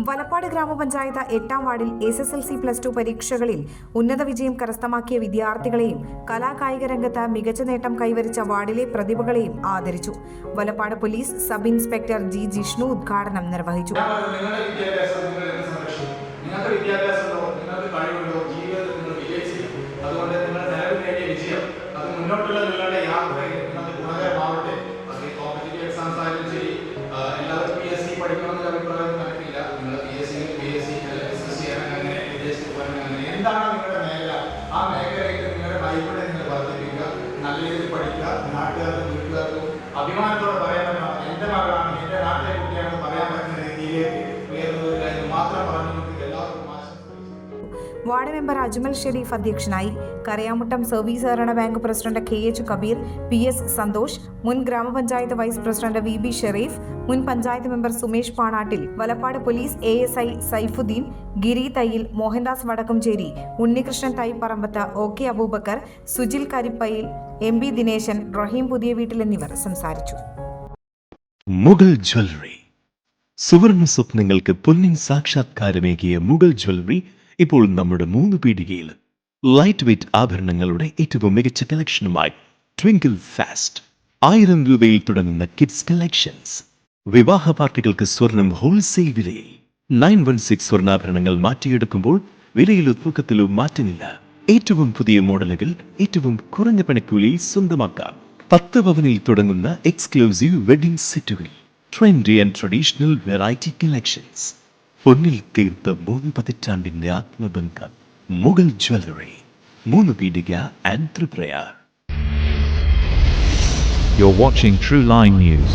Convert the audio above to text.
വലപ്പാട് ഗ്രാമപഞ്ചായത്ത് 8ാം വാർഡിൽ SSLC +2 പരീക്ഷകളിൽ ഉന്നത വിജയം കരസ്ഥമാക്കിയ വിദ്യാർത്ഥികളെയും കലാകായിക രംഗത്ത് മികച്ച നേട്ടം കൈവരിച്ച വാർഡിലെ പ്രതിഭകളെയും ആദരിച്ചു. Valappad police sub inspector G Jishnu ഉദ്ഘാടനം നിർവഹിച്ചു. എന്താണ് നിങ്ങളുടെ മേഖല? ആ മേഖലയിൽ നിങ്ങളുടെ നൈപുണ്യം നിങ്ങൾ വർദ്ധിപ്പിക്കുക, നല്ല രീതിയിൽ പഠിക്കുക, നാട്ടുകാർക്കും വീട്ടുകാർക്കും അഭിമാനത്തോടെ പറയാൻ പറ്റണം എൻ്റെ മകളാണ്, എൻ്റെ നാട്ടിലെ കുട്ടിയാണെന്ന് പറയാൻ പറ്റുന്ന രീതിയിലേക്ക് ഉയർന്നൊരു കാര്യം മാത്രം പറഞ്ഞു എല്ലാവർക്കും. വാർഡ് മെമ്പർ അജ്മൽ ഷെരീഫ് അധ്യക്ഷനായി. കരയാമുട്ടം സർവീസ് സഹകരണ bank president KH Kabeer, PS Santhosh, മുൻ ഗ്രാമപഞ്ചായത്ത് വൈസ് പ്രസിഡന്റ് VB ഷെരീഫ്, മുൻ panchayat member Sumesh Panattil, Valappad police ASI Saifuddin, Giri Thayyil, Mohandas Vadakkumchery, Unnikrishnan Thaipparambath, OK Aboobacker, Sujil Karippayil, MB Dineshan, Raheem Puthiya Veettil എന്നിവർ സംസാരിച്ചു. മുഗൾ ജ്വല്ലറി. സുവർണ സ്വപ്നങ്ങൾക്ക് പൊന്നിൻ സാക്ഷാത്കാരമേകിയ മുഗൾ ജ്വല്ലറി ഇപ്പോൾ നമ്മുടെ 3 പീടികയിൽ. ലൈറ്റ് വെയ്റ്റ് ആഭരണങ്ങളുടെ ഏറ്റവും മികച്ച കളക്ഷനുമായി ട്വിങ്കിൾ ഫാസ്റ്റ്. 1000 രൂപയിൽ തുടങ്ങുന്ന കിഡ്സ് കളക്ഷൻസ്. വിവാഹ പാർട്ടികൾക്ക് സ്വർണം ഹോൾസെയിൽ വിലയിൽ. 916 സ്വർണ്ണാഭരണങ്ങൾ മാറ്റിയെടുക്കുമ്പോൾ വിലയിലോ തൂക്കത്തിലോ മാറ്റമില്ല. ഏറ്റവും പുതിയ മോഡലുകൾ ഏറ്റവും കുറഞ്ഞ പണിക്കൂലിയിൽ സ്വന്തമാക്കാം. 10 പവനിൽ തുടങ്ങുന്ന എക്സ്ക്ലൂസീവ് വെഡിംഗ് സെറ്റുകൾ. Trendy and traditional variety collections. പൊന്നിൽ തീർത്ത 3 പതിറ്റാണ്ടിന്റെ ആത്മബന്ധം. Mughal jewellery, 3 Peedika and Triprayar. You're watching True Line News.